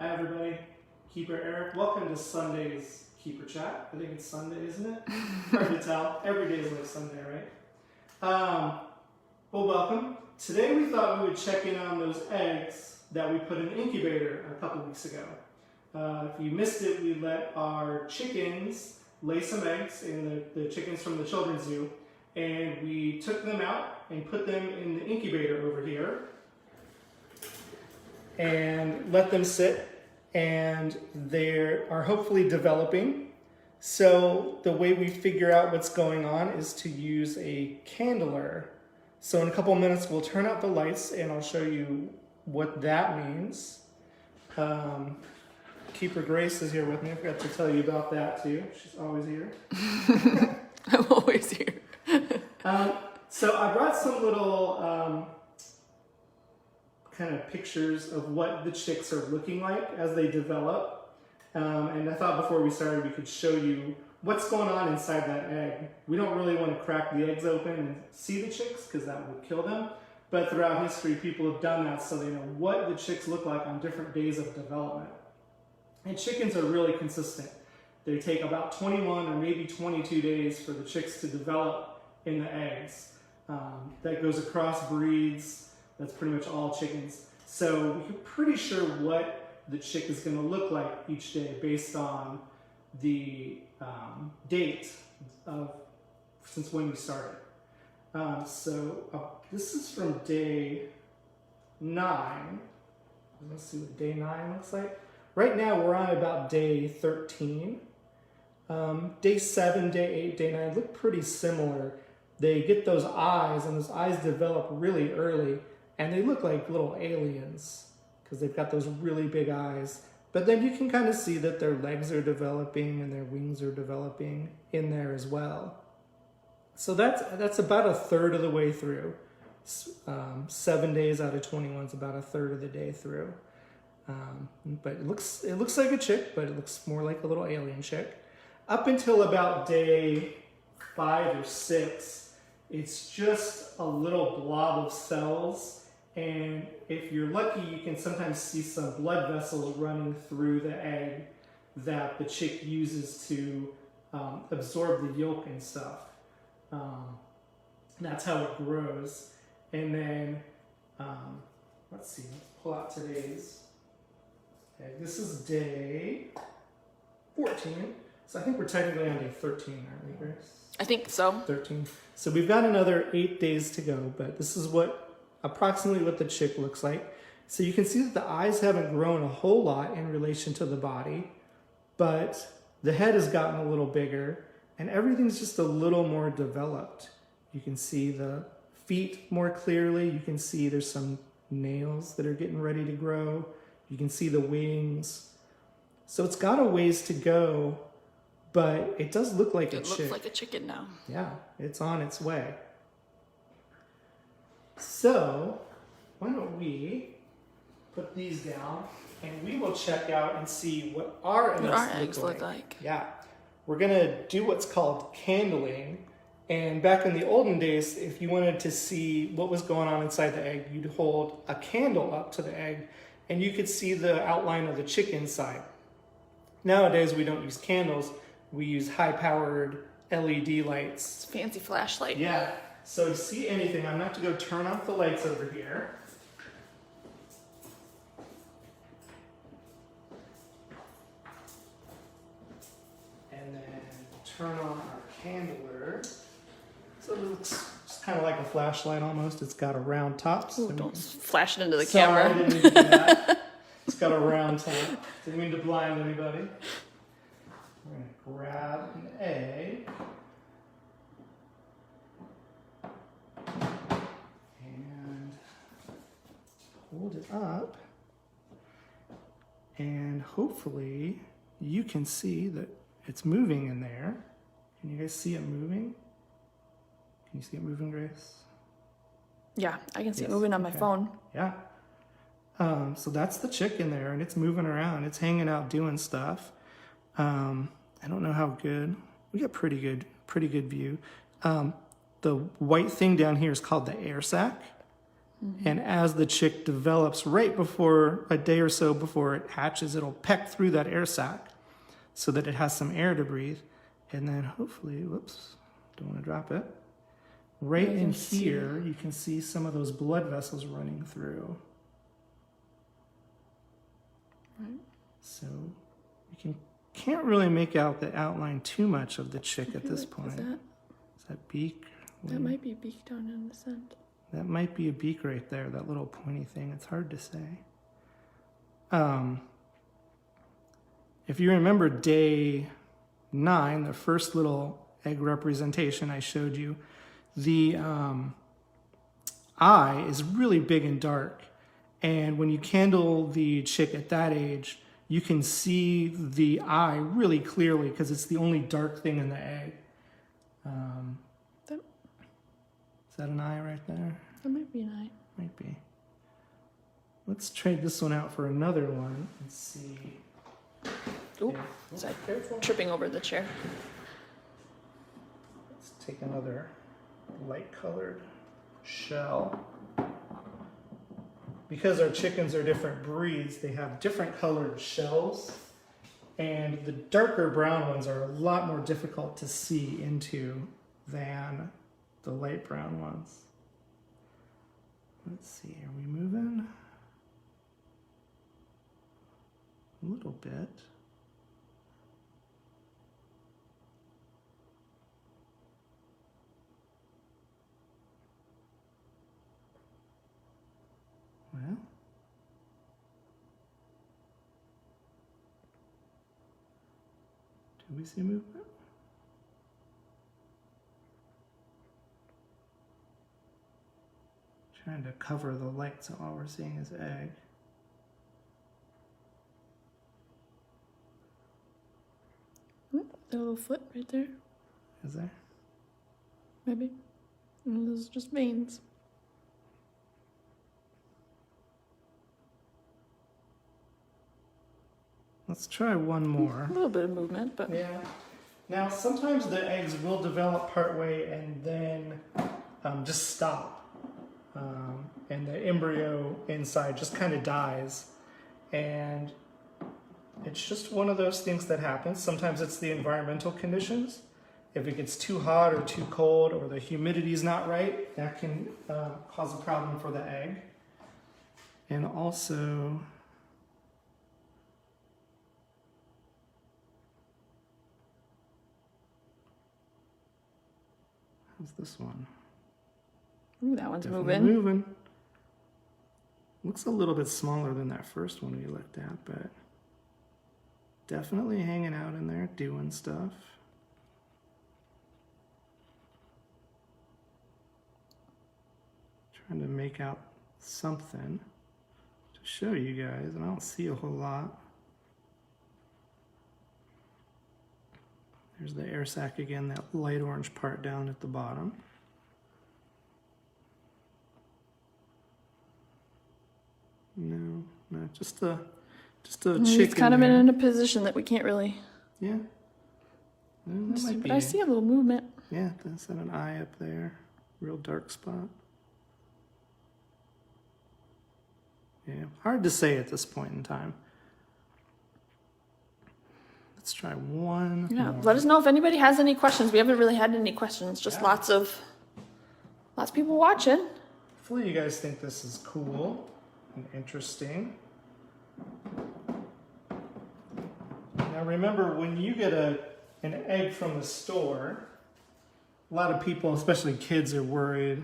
Hi everybody, Keeper Eric. Welcome to Sunday's Keeper Chat. I think it's Sunday, isn't it? Hard to tell. Every day is like Sunday, right? Well, welcome. Today we thought we would check in on those eggs that we put in the incubator a couple weeks ago. If you missed it, we let our chickens lay some eggs in the chickens from the children's zoo, and we took them out and put them in the incubator over here and let them sit, and they are hopefully developing. So the way we figure out what's going on is to use a candler. So in a couple minutes we'll turn out the lights and I'll show you what that means. Keeper Grace is here with me. I forgot to tell you about that too. She's always here. I'm always here. So I brought some little kind of pictures of what the chicks are looking like as they develop. And I thought before we started we could show you what's going on inside that egg. We don't really want to crack the eggs open and see the chicks because that would kill them. But throughout history people have done that so they know what the chicks look like on different days of development. And chickens are really consistent. They take about 21 or maybe 22 days for the chicks to develop in the eggs. That goes across breeds. That's pretty much all chickens. So we're pretty sure what the chick is going to look like each day based on the date of since when we started. This is from day 9. Let's see what day 9 looks like. Right now we're on about day 13. Day 7, day 8, day 9 look pretty similar. They get those eyes, and those eyes develop really early, and they look like little aliens because they've got those really big eyes. But then you can kind of see that their legs are developing and their wings are developing in there as well. So that's about a third of the way through. 7 days out of 21 is about a third of the day through. But it looks like a chick, but it looks more like a little alien chick. Up until about day 5 or 6, it's just a little blob of cells, and if you're lucky, you can sometimes see some blood vessels running through the egg that the chick uses to absorb the yolk and stuff. That's how it grows. And then, let's pull out today's egg. This is day 14. So I think we're technically on day 13, aren't we, Grace? I think so. 13. So we've got another 8 days to go, but this is approximately what the chick looks like. So you can see that the eyes haven't grown a whole lot in relation to the body, but the head has gotten a little bigger and everything's just a little more developed. You can see the feet more clearly. You can see there's some nails that are getting ready to grow. You can see the wings. So it's got a ways to go, but it does look like a chick. It looks like a chicken now. Yeah, it's on its way. So why don't we put these down and we will check out and see what our eggs look like. Yeah, we're gonna do what's called candling. And back in the olden days, if you wanted to see what was going on inside the egg, you'd hold a candle up to the egg and you could see the outline of the chick inside. Nowadays, we don't use candles. We use high-powered LED lights. Fancy flashlight. Yeah. So to see anything, I'm going to have to go turn off the lights over here. And then turn on our candler. So it looks just kind of like a flashlight almost. It's got a round top. Ooh, don't flash it into the Sorry, camera. I didn't mean to do that. It's got a round top. Didn't mean to blind anybody. We're going to grab an egg. And hold it up. And hopefully you can see that it's moving in there. Can you guys see it moving? Can you see it moving, Grace? Yeah, I can see it moving on my phone. Yeah. So that's the chick in there, and it's moving around. It's hanging out doing stuff. I don't know how good. We got pretty good view. The white thing down here is called the air sac. And as the chick develops, right before a day or so before it hatches, it'll peck through that air sac so that it has some air to breathe. And then hopefully, whoops, don't want to drop it. Right in here, you can see some of those blood vessels running through. Right. So you can't really make out the outline too much of the chick at this point. Is that beak? That might be a beak down in the scent. That might be a beak right there, that little pointy thing. It's hard to say. If you remember day 9, the first little egg representation I showed you, the eye is really big and dark. And when you candle the chick at that age, you can see the eye really clearly because it's the only dark thing in the egg. Is that an eye right there? That might be an eye. Might be. Let's trade this one out for another one and see. Oop, sorry, tripping over the chair. Let's take another light colored shell. Because our chickens are different breeds, they have different colored shells. And the darker brown ones are a lot more difficult to see into than the light brown ones. Let's see, are we moving? A little bit. Well, do we see movement? Trying to cover the light so all we're seeing is egg. A little foot right there, Is there? maybe. And those are just veins. Let's try one more. A little bit of movement, but Yeah. Now, sometimes the eggs will develop partway and then just stop. And the embryo inside just kind of dies. And it's just one of those things that happens. Sometimes it's the environmental conditions. If it gets too hot or too cold or the humidity is not right, that can cause a problem for the egg. And also, how's this one? ooh, that one's Definitely moving. moving. Looks a little bit smaller than that first one we looked at, but definitely hanging out in there, doing stuff. Trying to make out something to show you guys, and I don't see a whole lot. There's the air sac again, that light orange part down at the bottom. No, just a chicken. He's kind of there. in a position that we can't really Yeah. No, that see, might but be I it. see a little movement. Yeah, that's an eye up there. Real dark spot. Yeah, hard to say at this point in time. Let's try one Yeah, more. let us know if anybody has any questions. We haven't really had any questions, just Yeah. lots of people watching. Hopefully you guys think this is cool and interesting. Now remember, when you get an egg from the store, a lot of people, especially kids, are worried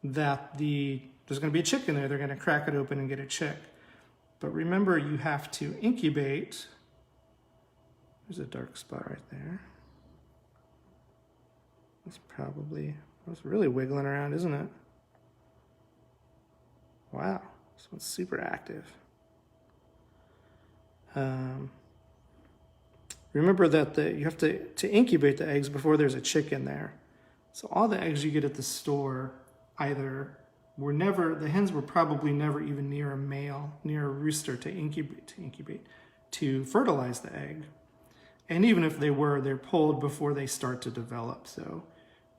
that there's going to be a chick in there. They're going to crack it open and get a chick. But remember, you have to incubate. There's a dark spot right there. That's really wiggling around, isn't it? Wow, this one's super active. Remember that you have to incubate the eggs before there's a chick in there. So all the eggs you get at the store the hens were probably never even near a male, near a rooster to fertilize the egg. And even if they were, they're pulled before they start to develop. So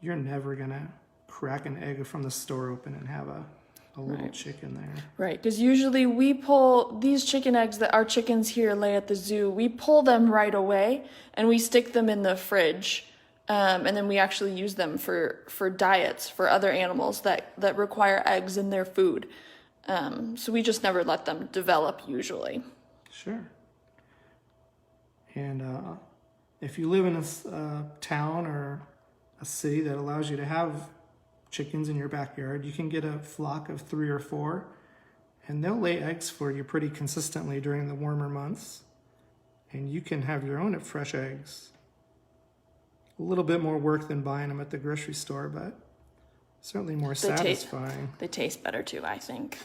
you're never gonna crack an egg from the store open and have a little Right. chicken there. Right, because usually we pull these chicken eggs that our chickens here lay at the zoo, we pull them right away and we stick them in the fridge. And then we actually use them for diets for other animals that require eggs in their food. So we just never let them develop usually. Sure. And if you live in a town or a city that allows you to have chickens in your backyard, you can get a flock of 3 or 4, and they'll lay eggs for you pretty consistently during the warmer months. And you can have your own fresh eggs. A little bit more work than buying them at the grocery store, but certainly more satisfying. They taste better too, I think.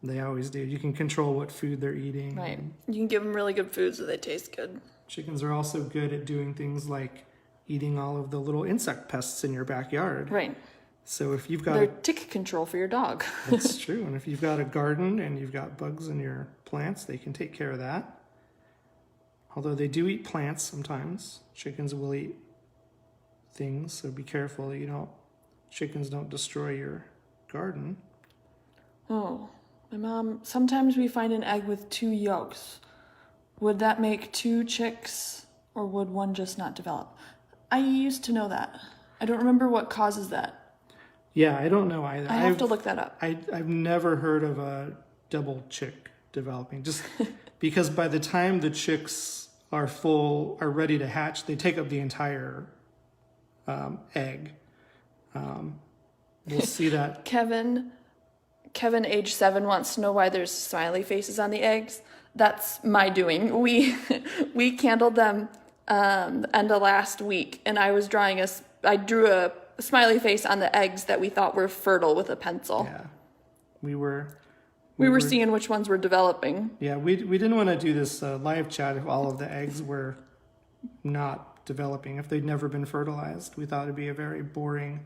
They always do. You can control what food they're eating. Right. You can give them really good food so they taste good. Chickens are also good at doing things like eating all of the little insect pests in your backyard. Right. So if you've got They're tick control for your dog. That's true. And if you've got a garden and you've got bugs in your plants, they can take care of that. Although they do eat plants sometimes. Chickens will eat things, so be careful chickens don't destroy your garden. Oh, my mom, sometimes we find an egg with 2 yolks. Would that make 2 chicks, or would one just not develop? I used to know that. I don't remember what causes that. Yeah, I don't know either. I have to look that up. I've never heard of a double chick developing, just because by the time the chicks are ready to hatch, they take up the entire egg. We'll see that. Kevin, age 7, wants to know why there's smiley faces on the eggs. That's my doing. We candled them the end of last week, and I drew a smiley face on the eggs that we thought were fertile with a pencil. Yeah, we were seeing which ones were developing. Yeah, we didn't want to do this live chat if all of the eggs were not developing, if they'd never been fertilized. We thought it'd be a very boring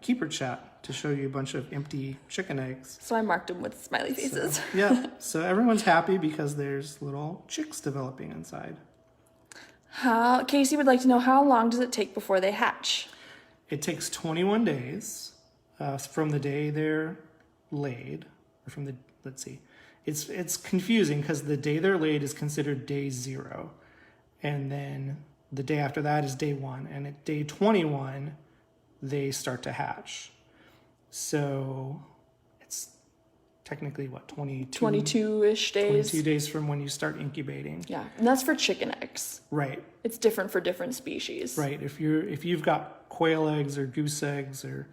keeper chat to show you a bunch of empty chicken eggs. So I marked them with smiley faces. So, yeah, so everyone's happy because there's little chicks developing inside. Casey would like to know, how long does it take before they hatch? It takes 21 days from the day they're laid, or from the, let's see. It's confusing because the day they're laid is considered day 0. And then the day after that is day 1. And at day 21, they start to hatch. So it's technically, 22-ish days. 22 days from when you start incubating. Yeah, and that's for chicken eggs. Right. It's different for different species. Right. If you've got quail eggs or goose eggs or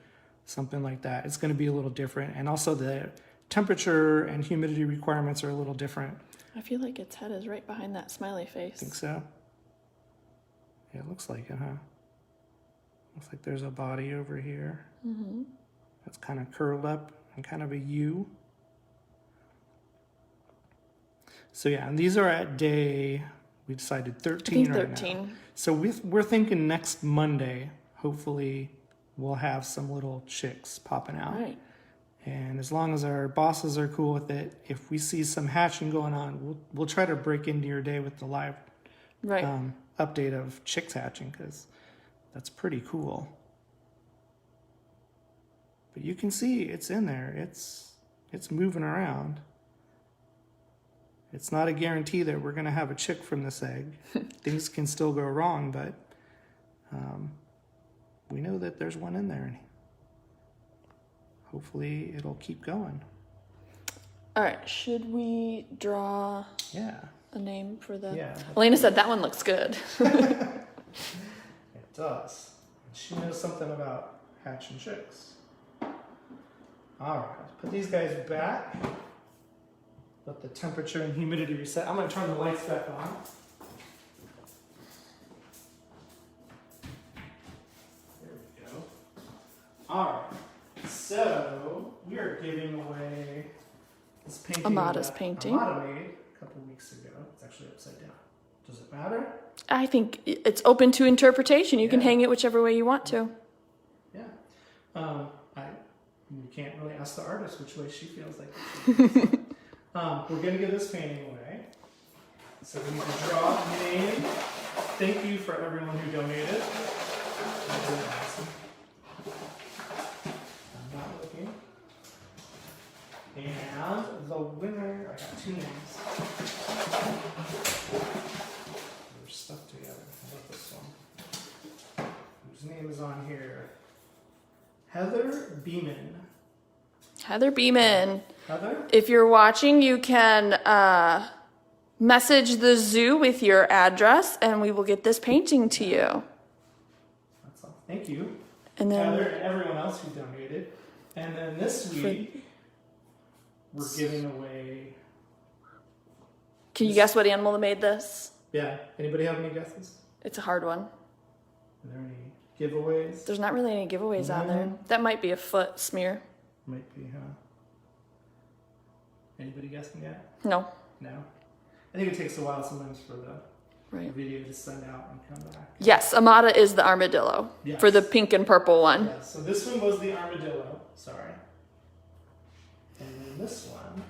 something like that, it's going to be a little different. And also the temperature and humidity requirements are a little different. I feel like its head is right behind that smiley face. Think so? Yeah, it looks like it, huh? Looks like there's a body over here. Mm-hmm. That's kind of curled up and kind of a U. So yeah, and these are at day, we decided 13 right 13. now. So we're thinking next Monday, hopefully we'll have some little chicks popping out. Right. And as long as our bosses are cool with it, if we see some hatching going on, we'll try to break into your day with the live update of chicks hatching, because that's pretty cool. But you can see it's in there. It's moving around. It's not a guarantee that we're going to have a chick from this egg. Things can still go wrong, but we know that there's one in there. Hopefully it'll keep going. All right, should we draw a name for the... Yeah. Elena said that one looks good. It does. She knows something about hatching chicks. All right, put these guys back. Let the temperature and humidity reset. I'm going to turn the lights back on. There we go. All right, so we are giving away this painting. Amada's painting. Amada made a couple weeks ago. It's actually upside down. Does it matter? I think it's open to interpretation. You can hang it whichever way you want to. Yeah. You can't really ask the artist which way she feels like it should be. We're going to give this painting away. So we need to draw a name. Thank you for everyone who donated. That's really awesome. And the winner, I got 2 names. They're stuck together. How about this one? Whose name is on here? Heather Beeman. Heather Beeman. Heather? If you're watching, you can message the zoo with your address and we will get this painting to you. That's all. Thank you. And then Heather and everyone else who donated. And then this week, we're giving away. Can you guess what animal made this? Yeah. Anybody have any guesses? It's a hard one. Are there any giveaways? There's not really any giveaways on there. That might be a foot smear. Might be, huh? Anybody guessing yet? No. No. I think it takes a while sometimes for the Right. video to send out and come back. Yes, Amada is the armadillo Yes. for the pink and purple one. Yeah, so this one was the armadillo. Sorry. And then this one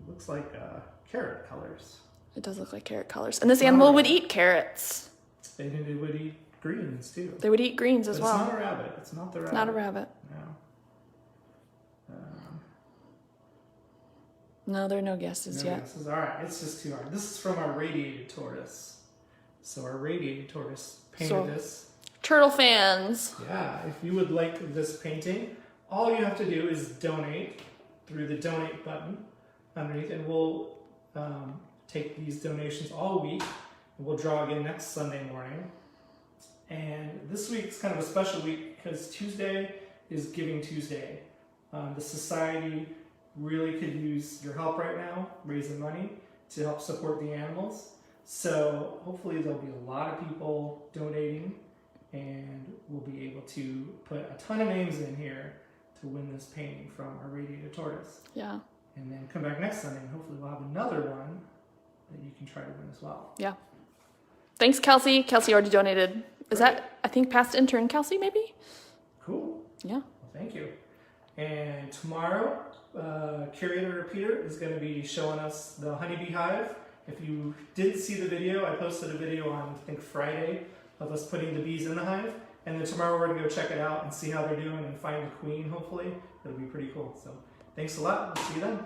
looks like carrot colors. It does look like carrot colors. And this animal would eat carrots. And it would eat greens too. They would eat greens as But well. it's not a rabbit. It's not the rabbit. Not a rabbit. No. No, there are no guesses No yet. guesses. All right, it's just too hard. This is from our radiated tortoise. So our radiated tortoise painted this. Turtle fans. Yeah, if you would like this painting, all you have to do is donate through the donate button underneath, and we'll take these donations all week. And we'll draw again next Sunday morning. And this week's kind of a special week because Tuesday is Giving Tuesday. The society really could use your help right now, raising money to help support the animals. So hopefully there'll be a lot of people donating, and we'll be able to put a ton of names in here to win this painting from our radiated tortoise. Yeah. And then come back next Sunday and hopefully we'll have another one that you can try to win as well. Yeah. Thanks, Kelsey. Kelsey already donated. Is that, I think, past intern Kelsey, maybe? Cool. Yeah. Well, thank you. And tomorrow, curator Peter is going to be showing us the honeybee hive. If you didn't see the video, I posted a video on, I think, Friday of us putting the bees in the hive. And then tomorrow we're going to go check it out and see how they're doing and find the queen, hopefully. It'll be pretty cool. So thanks a lot. We'll see you then.